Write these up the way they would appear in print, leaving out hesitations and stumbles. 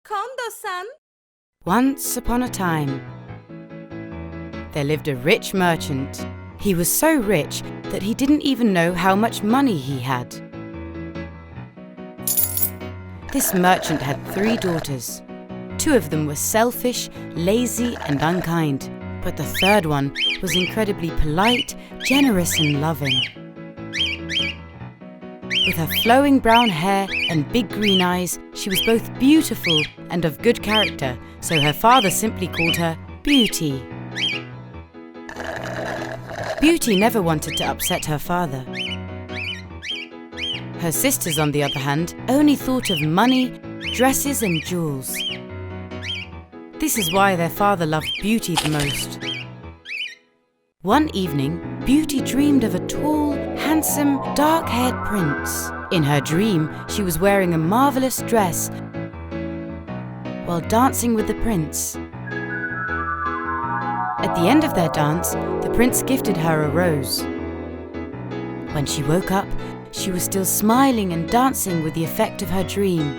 KONDOSAN. Once upon a time, there lived a rich merchant. He was so rich that he didn't even know how much money he had. This merchant had 3 daughters. 2 of them were selfish, lazy, and unkind, but the third one was incredibly polite, generous, and loving. With her flowing brown hair and big green eyes, she was both beautiful and of good character, so her father simply called her Beauty. Beauty never wanted to upset her father. Her sisters, on the other hand, only thought of money, dresses, and jewels. This is why their father loved Beauty the most. One evening, Beauty dreamed of a tall, handsome, dark-haired prince. In her dream, she was wearing a marvelous dress while dancing with the prince. At the end of their dance, the prince gifted her a rose. When she woke up, she was still smiling and dancing with the effect of her dream.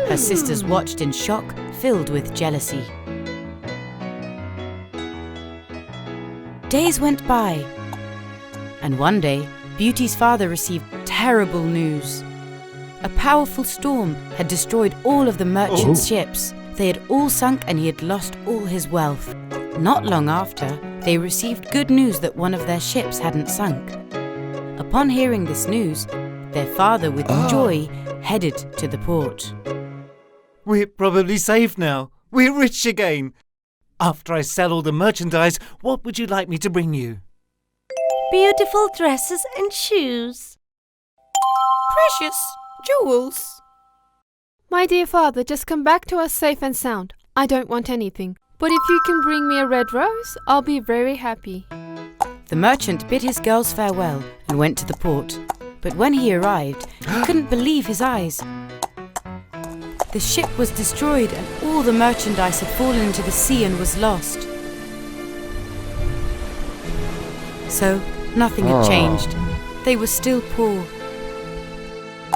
Her sisters watched in shock, filled with jealousy. Days went by, and one day, Beauty's father received terrible news. A powerful storm had destroyed all of the merchant's ships. They had all sunk and he had lost all his wealth. Not long after, they received good news that one of their ships hadn't sunk. Upon hearing this news, their father, with joy, headed to the port. We're probably safe now. We're rich again. After I sell all the merchandise, what would you like me to bring you? Beautiful dresses and shoes. Precious jewels. My dear father, just come back to us safe and sound. I don't want anything. But if you can bring me a red rose, I'll be very happy. The merchant bid his girls farewell and went to the port. But when he arrived, he couldn't believe his eyes. The ship was destroyed and all the merchandise had fallen into the sea and was lost. So, nothing had changed. They were still poor.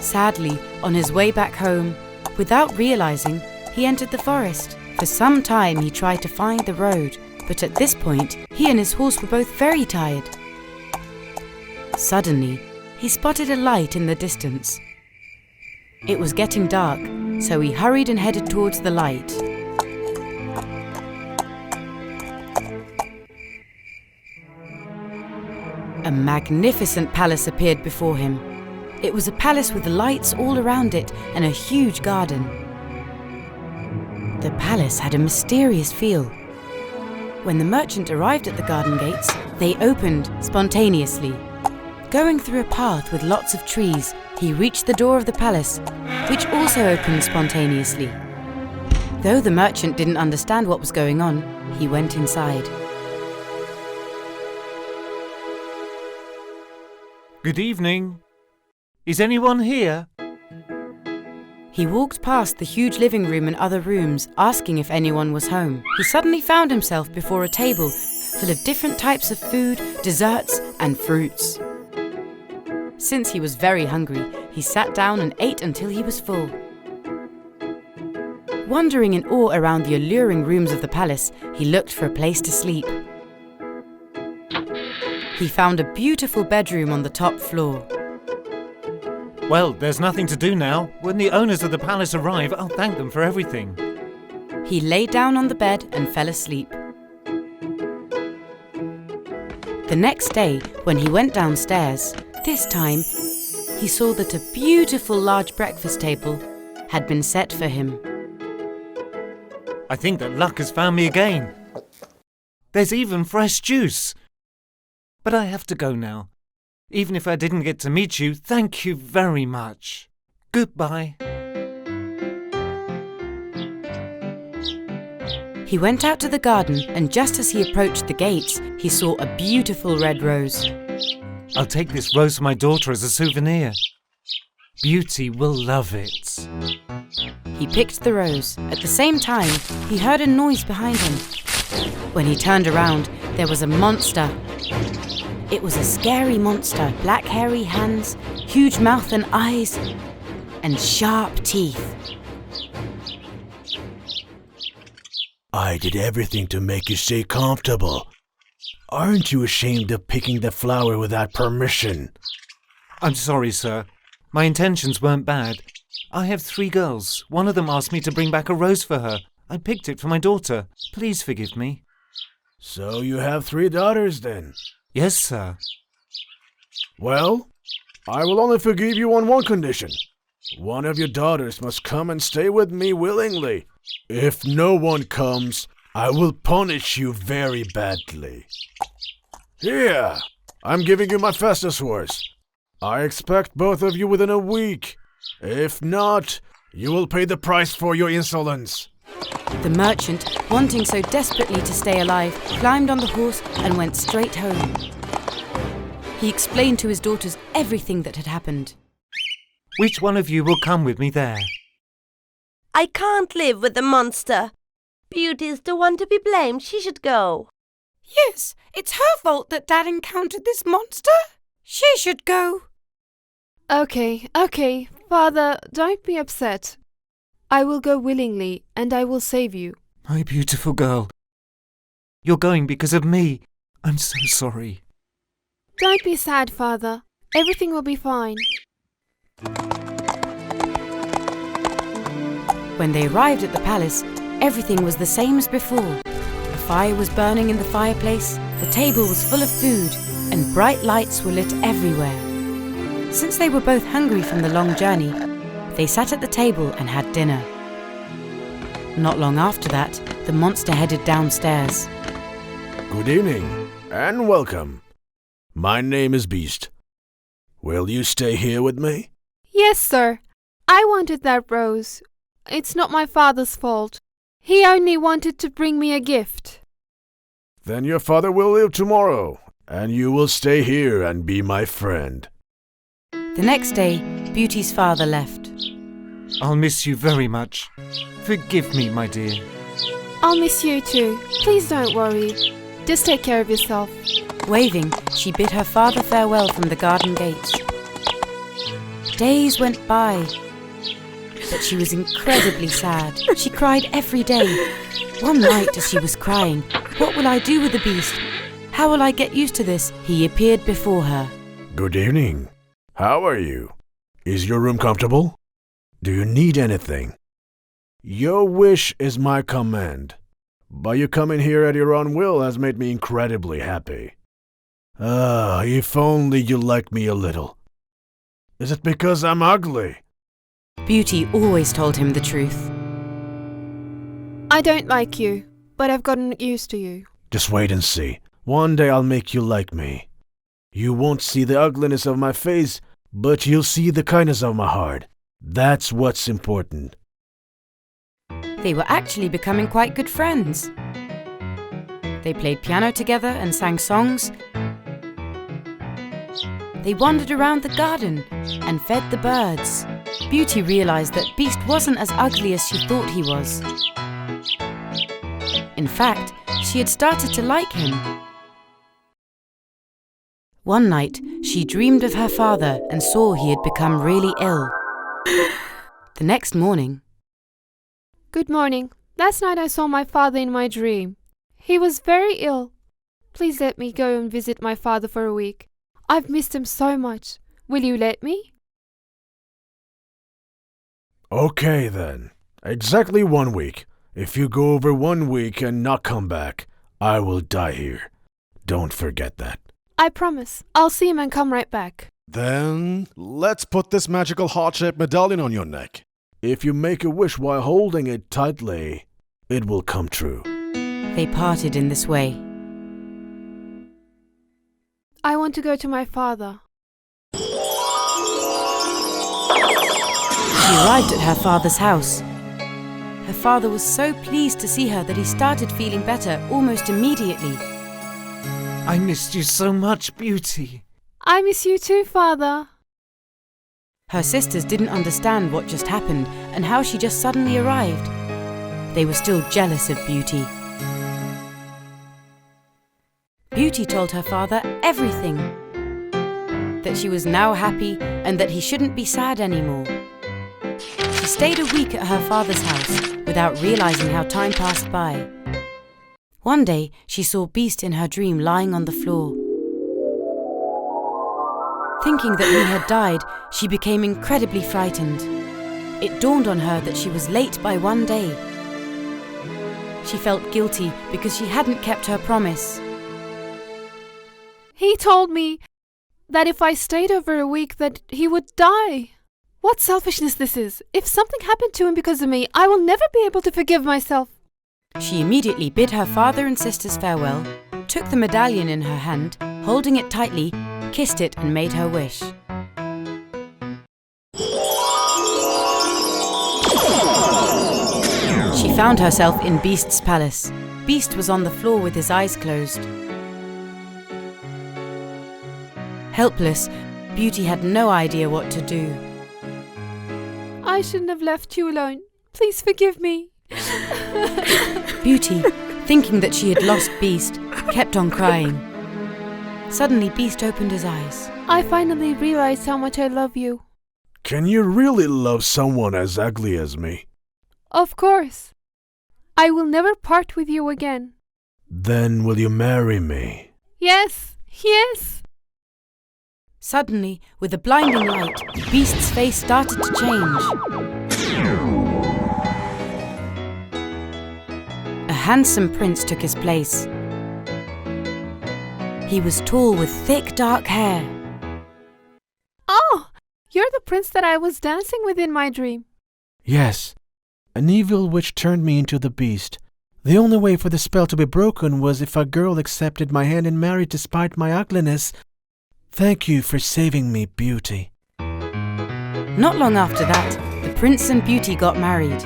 Sadly, on his way back home, without realizing, he entered the forest. For some time he tried to find the road, but at this point, he and his horse were both very tired. Suddenly, he spotted a light in the distance. It was getting dark, so he hurried and headed towards the light. A magnificent palace appeared before him. It was a palace with lights all around it and a huge garden. The palace had a mysterious feel. When the merchant arrived at the garden gates, they opened spontaneously. Going through a path with lots of trees, he reached the door of the palace, which also opened spontaneously. Though the merchant didn't understand what was going on, he went inside. Good evening. Is anyone here? He walked past the huge living room and other rooms, asking if anyone was home. He suddenly found himself before a table full of different types of food, desserts, and fruits. Since he was very hungry, he sat down and ate until he was full. Wandering in awe around the alluring rooms of the palace, he looked for a place to sleep. He found a beautiful bedroom on the top floor. Well, there's nothing to do now. When the owners of the palace arrive, I'll thank them for everything. He lay down on the bed and fell asleep. The next day, when he went downstairs, this time, he saw that a beautiful large breakfast table had been set for him. I think that luck has found me again. There's even fresh juice. But I have to go now. Even if I didn't get to meet you, thank you very much. Goodbye. He went out to the garden, and just as he approached the gates, he saw a beautiful red rose. I'll take this rose for my daughter as a souvenir. Beauty will love it. He picked the rose. At the same time, he heard a noise behind him. When he turned around, there was a monster. It was a scary monster, black hairy hands, huge mouth and eyes, and sharp teeth. I did everything to make you stay comfortable. Aren't you ashamed of picking the flower without permission? I'm sorry, sir. My intentions weren't bad. I have 3 girls. One of them asked me to bring back a rose for her. I picked it for my daughter. Please forgive me. So you have 3 daughters then? Yes, sir. Well, I will only forgive you on one condition. One of your daughters must come and stay with me willingly. If no one comes, I will punish you very badly. Here, I'm giving you my fastest horse. I expect both of you within a week. If not, you will pay the price for your insolence. The merchant, wanting so desperately to stay alive, climbed on the horse and went straight home. He explained to his daughters everything that had happened. Which one of you will come with me there? I can't live with the monster. Beauty's the one to be blamed. She should go. Yes, it's her fault that Dad encountered this monster. She should go. Okay, Father, don't be upset. I will go willingly and I will save you. My beautiful girl. You're going because of me. I'm so sorry. Don't be sad, Father. Everything will be fine. When they arrived at the palace, everything was the same as before. A fire was burning in the fireplace, the table was full of food, and bright lights were lit everywhere. Since they were both hungry from the long journey, they sat at the table and had dinner. Not long after that, the monster headed downstairs. Good evening, and welcome. My name is Beast. Will you stay here with me? Yes, sir. I wanted that rose. It's not my father's fault. He only wanted to bring me a gift. Then your father will leave tomorrow, and you will stay here and be my friend. The next day, Beauty's father left. I'll miss you very much. Forgive me, my dear. I'll miss you too. Please don't worry. Just take care of yourself. Waving, she bid her father farewell from the garden gates. Days went by, but she was incredibly sad. She cried every day. One night as she was crying, "What will I do with the beast? How will I get used to this?" he appeared before her. Good evening. How are you? Is your room comfortable? Do you need anything? Your wish is my command. By you coming here at your own will has made me incredibly happy. If only you liked me a little. Is it because I'm ugly? Beauty always told him the truth. I don't like you, but I've gotten used to you. Just wait and see. One day I'll make you like me. You won't see the ugliness of my face, but you'll see the kindness of my heart. That's what's important. They were actually becoming quite good friends. They played piano together and sang songs. They wandered around the garden and fed the birds. Beauty realized that Beast wasn't as ugly as she thought he was. In fact, she had started to like him. One night, she dreamed of her father and saw he had become really ill. The next morning, Good morning. Last night I saw my father in my dream. He was very ill. Please let me go and visit my father for a week. I've missed him so much. Will you let me? Okay then. Exactly 1 week. If you go over 1 week and not come back, I will die here. Don't forget that. I promise. I'll see him and come right back. Then, let's put this magical heart-shaped medallion on your neck. If you make a wish while holding it tightly, it will come true. they parted in this way. I want to go to my father. She arrived at her father's house. Her father was so pleased to see her that he started feeling better almost immediately. I missed you so much, Beauty. I miss you too, Father. Her sisters didn't understand what just happened and how she just suddenly arrived. They were still jealous of Beauty. Beauty told her father everything. That she was now happy and that he shouldn't be sad anymore. She stayed a week at her father's house without realizing how time passed by. One day, she saw Beast in her dream lying on the floor. Thinking that he had died, she became incredibly frightened. It dawned on her that she was late by one day. She felt guilty because she hadn't kept her promise. He told me that if I stayed over a week that he would die. What selfishness this is! If something happened to him because of me, I will never be able to forgive myself. She immediately bid her father and sisters farewell, took the medallion in her hand, holding it tightly, kissed it and made her wish. She found herself in Beast's palace. Beast was on the floor with his eyes closed. Helpless, Beauty had no idea what to do. I shouldn't have left you alone. Please forgive me. Beauty, thinking that she had lost Beast, kept on crying. Suddenly, Beast opened his eyes. I finally realized how much I love you. Can you really love someone as ugly as me? Of course. I will never part with you again. Then will you marry me? Yes, yes. Suddenly, with a blinding light, Beast's face started to change. A handsome prince took his place. He was tall with thick dark hair. Oh, you're the prince that I was dancing with in my dream. Yes, an evil witch turned me into the beast. The only way for the spell to be broken was if a girl accepted my hand and married despite my ugliness. Thank you for saving me, Beauty. Not long after that, the prince and Beauty got married.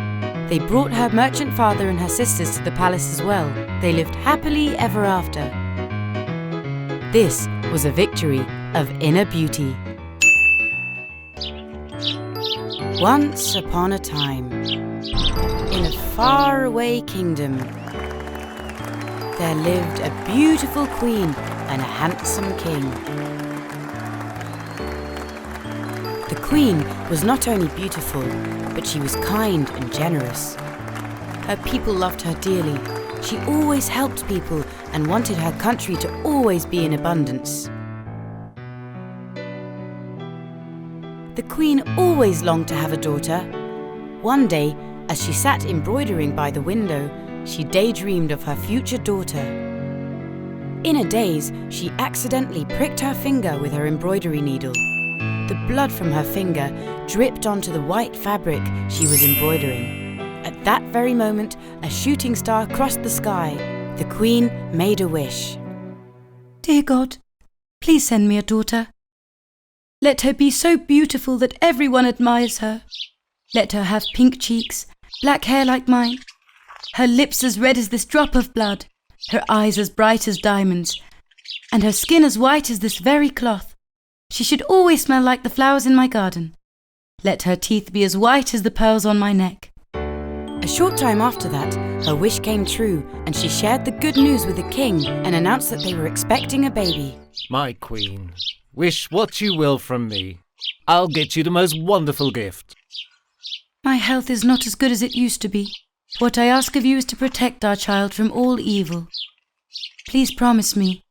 They brought her merchant father and her sisters to the palace as well. They lived happily ever after. This was a victory of inner beauty. Once upon a time, in a faraway kingdom, there lived a beautiful queen and a handsome king. The queen was not only beautiful, but she was kind and generous. Her people loved her dearly. She always helped people and wanted her country to always be in abundance. The queen always longed to have a daughter. One day, as she sat embroidering by the window, she daydreamed of her future daughter. In a daze, she accidentally pricked her finger with her embroidery needle. The blood from her finger dripped onto the white fabric she was embroidering. At that very moment, a shooting star crossed the sky. The queen made a wish. Dear God, please send me a daughter. Let her be so beautiful that everyone admires her. Let her have pink cheeks, black hair like mine, her lips as red as this drop of blood, her eyes as bright as diamonds, and her skin as white as this very cloth. She should always smell like the flowers in my garden. Let her teeth be as white as the pearls on my neck. A short time after that, her wish came true, and she shared the good news with the king and announced that they were expecting a baby. My queen, wish what you will from me. I'll get you the most wonderful gift. My health is not as good as it used to be. What I ask of you is to protect our child from all evil. Please promise me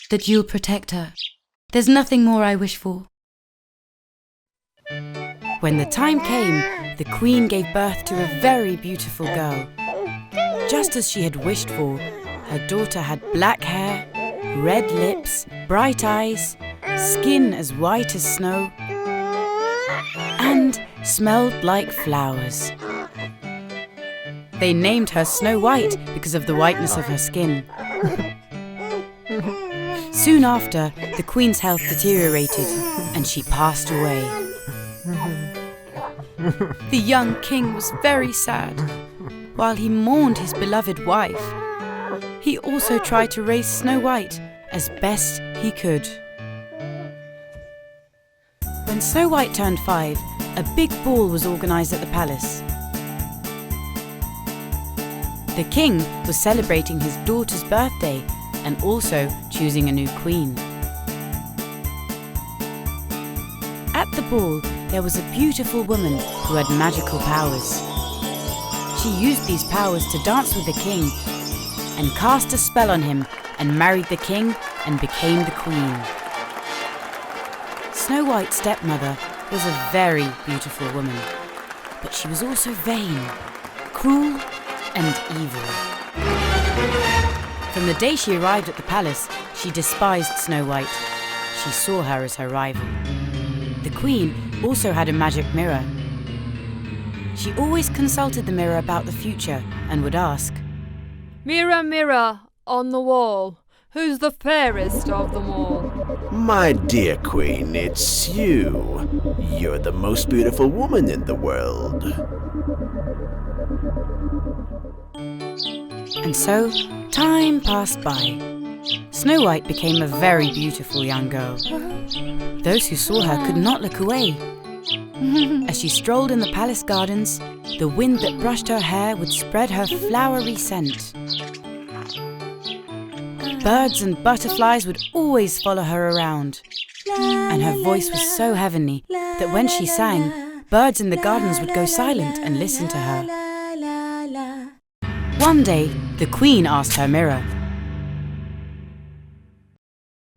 that you'll protect her. There's nothing more I wish for. When the time came, the queen gave birth to a very beautiful girl. Just as she had wished for, her daughter had black hair, red lips, bright eyes, skin as white as snow, and smelled like flowers. They named her Snow White because of the whiteness of her skin. Soon after, the queen's health deteriorated and she passed away. The young king was very sad. While he mourned his beloved wife, he also tried to raise Snow White as best he could. When Snow White turned 5, a big ball was organised at the palace. The king was celebrating his daughter's birthday and also choosing a new queen. At the ball, there was a beautiful woman who had magical powers. She used these powers to dance with the king, and cast a spell on him and married the king and became the queen. Snow White's stepmother was a very beautiful woman, but she was also vain, cruel and evil. From the day she arrived at the palace, she despised Snow White. She saw her as her rival. The queen also had a magic mirror. She always consulted the mirror about the future and would ask, Mirror, mirror on the wall, who's the fairest of them all? My dear queen, it's you. You're the most beautiful woman in the world. And so, time passed by. Snow White became a very beautiful young girl. Those who saw her could not look away. As she strolled in the palace gardens, the wind that brushed her hair would spread her flowery scent. Birds and butterflies would always follow her around. And her voice was so heavenly that when she sang, birds in the gardens would go silent and listen to her. One day, the queen asked her mirror,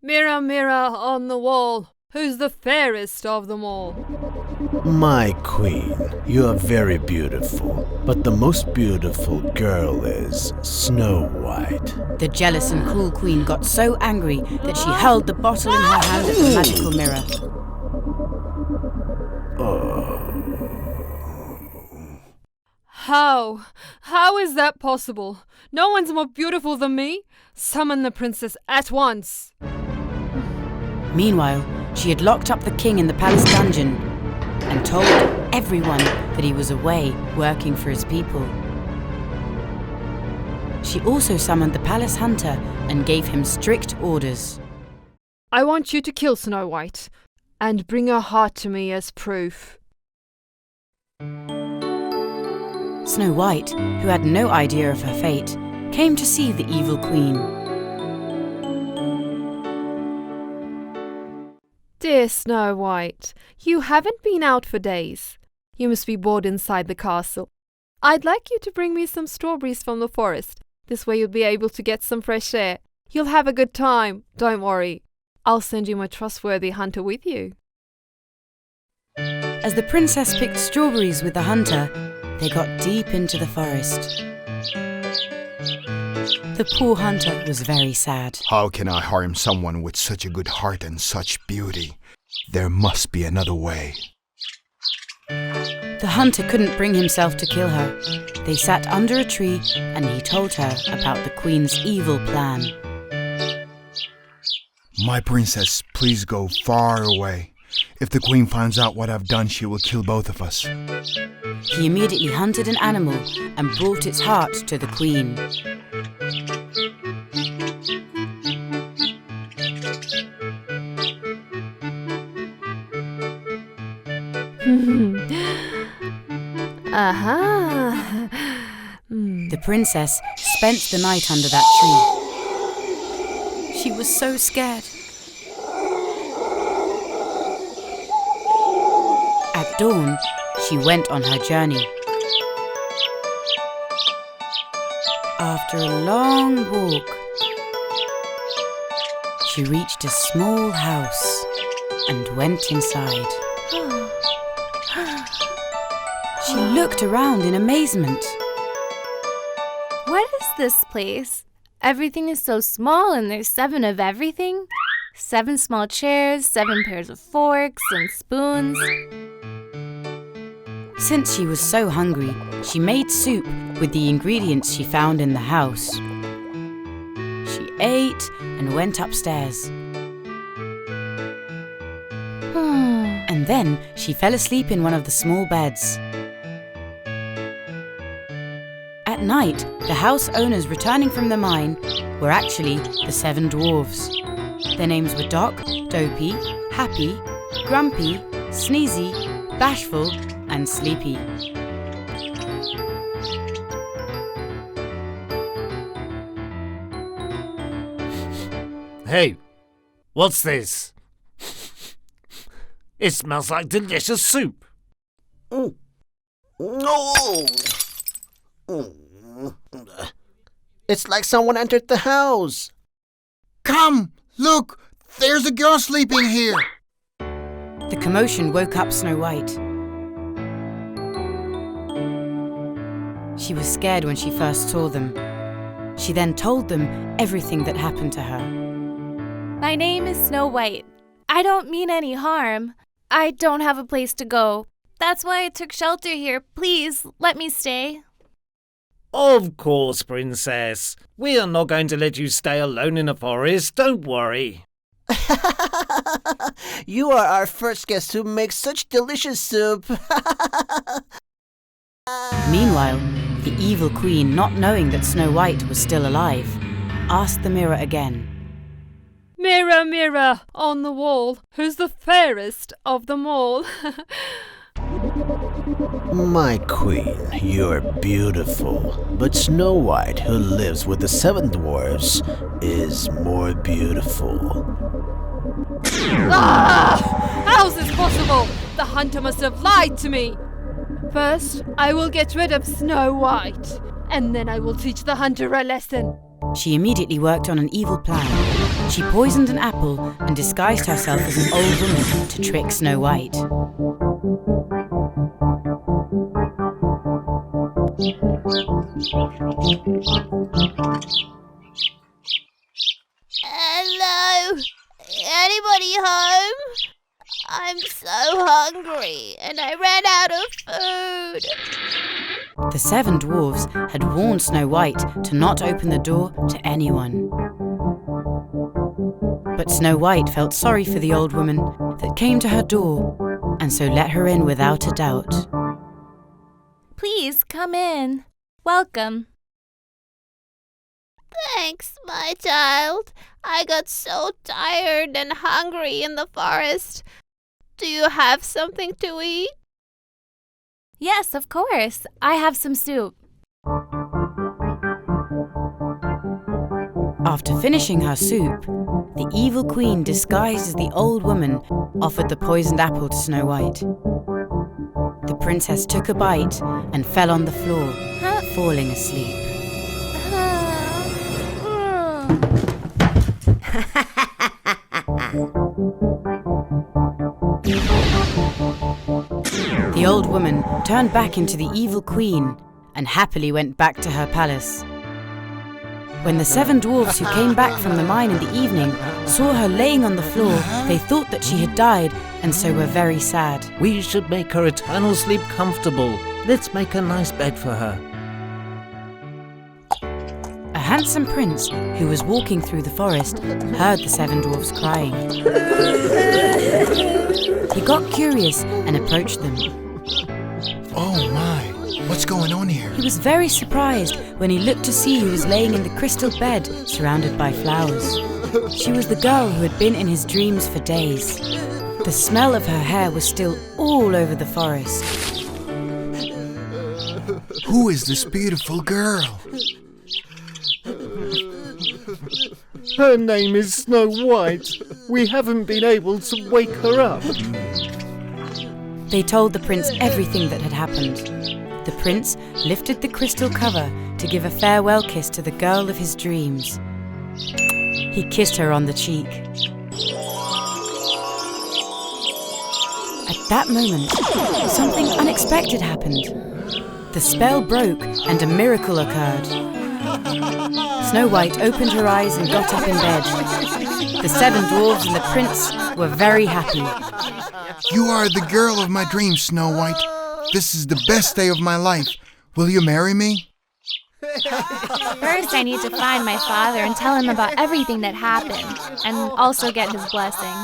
Mirror, mirror on the wall, who's the fairest of them all? My queen, you are very beautiful, but the most beautiful girl is Snow White. The jealous and cruel queen got so angry that she hurled the bottle in her hand at the magical mirror. How is that possible? No one's more beautiful than me. Summon the princess at once. Meanwhile, she had locked up the king in the palace dungeon and told everyone that he was away working for his people. She also summoned the palace hunter and gave him strict orders. I want you to kill Snow White and bring her heart to me as proof. Snow White, who had no idea of her fate, came to see the evil queen. Dear Snow White, you haven't been out for days. You must be bored inside the castle. I'd like you to bring me some strawberries from the forest. This way you'll be able to get some fresh air. You'll have a good time, don't worry. I'll send you my trustworthy hunter with you. As the princess picked strawberries with the hunter, they got deep into the forest. The poor hunter was very sad. How can I harm someone with such a good heart and such beauty? There must be another way. The hunter couldn't bring himself to kill her. They sat under a tree and he told her about the queen's evil plan. My princess, please go far away. If the queen finds out what I've done, she will kill both of us. He immediately hunted an animal and brought its heart to the queen. Aha! The princess spent the night under that tree. She was so scared. At dawn, she went on her journey. After a long walk, she reached a small house and went inside. She looked around in amazement. What is this place? Everything is so small and there's 7 of everything. 7 small chairs, 7 pairs of forks and spoons. Since she was so hungry, she made soup with the ingredients she found in the house. She ate and went upstairs. And then she fell asleep in one of the small beds. At night, the house owners returning from the mine were actually the 7 dwarfs. Their names were Doc, Dopey, Happy, Grumpy, Sneezy, Bashful, and Sleepy. Hey, what's this? It smells like delicious soup. It's like someone entered the house. Come, look, there's a girl sleeping here. The commotion woke up Snow White. She was scared when she first saw them. She then told them everything that happened to her. My name is Snow White. I don't mean any harm. I don't have a place to go. That's why I took shelter here. Please, let me stay. Of course, Princess. We are not going to let you stay alone in a forest. Don't worry. You are our first guest who makes such delicious soup. Meanwhile, the evil queen, not knowing that Snow White was still alive, asked the mirror again. Mirror, mirror on the wall, who's the fairest of them all? My queen, you're beautiful, but Snow White, who lives with the 7 dwarfs, is more beautiful. Ah! How's this possible? The hunter must have lied to me. First, I will get rid of Snow White, and then I will teach the hunter a lesson. She immediately worked on an evil plan. She poisoned an apple and disguised herself as an old woman to trick Snow White. Hello? Anybody home? I'm so hungry and I ran out of food. The 7 dwarfs had warned Snow White to not open the door to anyone. But Snow White felt sorry for the old woman that came to her door, and so let her in without a doubt. Please, come in. Welcome. Thanks, my child. I got so tired and hungry in the forest. Do you have something to eat? Yes, of course. I have some soup. After finishing her soup, the evil queen, disguised as the old woman, offered the poisoned apple to Snow White. The princess took a bite and fell on the floor, falling asleep. The old woman turned back into the evil queen and happily went back to her palace. When the 7 dwarfs who came back from the mine in the evening saw her laying on the floor, they thought that she had died and so were very sad. We should make her eternal sleep comfortable. Let's make a nice bed for her. A handsome prince who was walking through the forest heard the 7 dwarfs crying. He got curious and approached them. Oh my, what's going on here? He was very surprised when he looked to see who was laying in the crystal bed surrounded by flowers. She was the girl who had been in his dreams for days. The smell of her hair was still all over the forest. Who is this beautiful girl? Her name is Snow White. We haven't been able to wake her up. They told the prince everything that had happened. The prince lifted the crystal cover to give a farewell kiss to the girl of his dreams. He kissed her on the cheek. At that moment, something unexpected happened. The spell broke and a miracle occurred. Snow White opened her eyes and got up in bed. The 7 dwarfs and the prince were very happy. You are the girl of my dreams, Snow White. This is the best day of my life. Will you marry me? First, I need to find my father and tell him about everything that happened, and also get his blessing.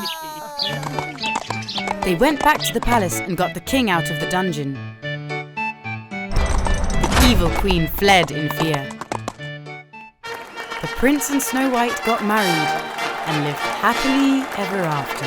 They went back to the palace and got the king out of the dungeon. The evil queen fled in fear. The prince and Snow White got married and lived happily ever after.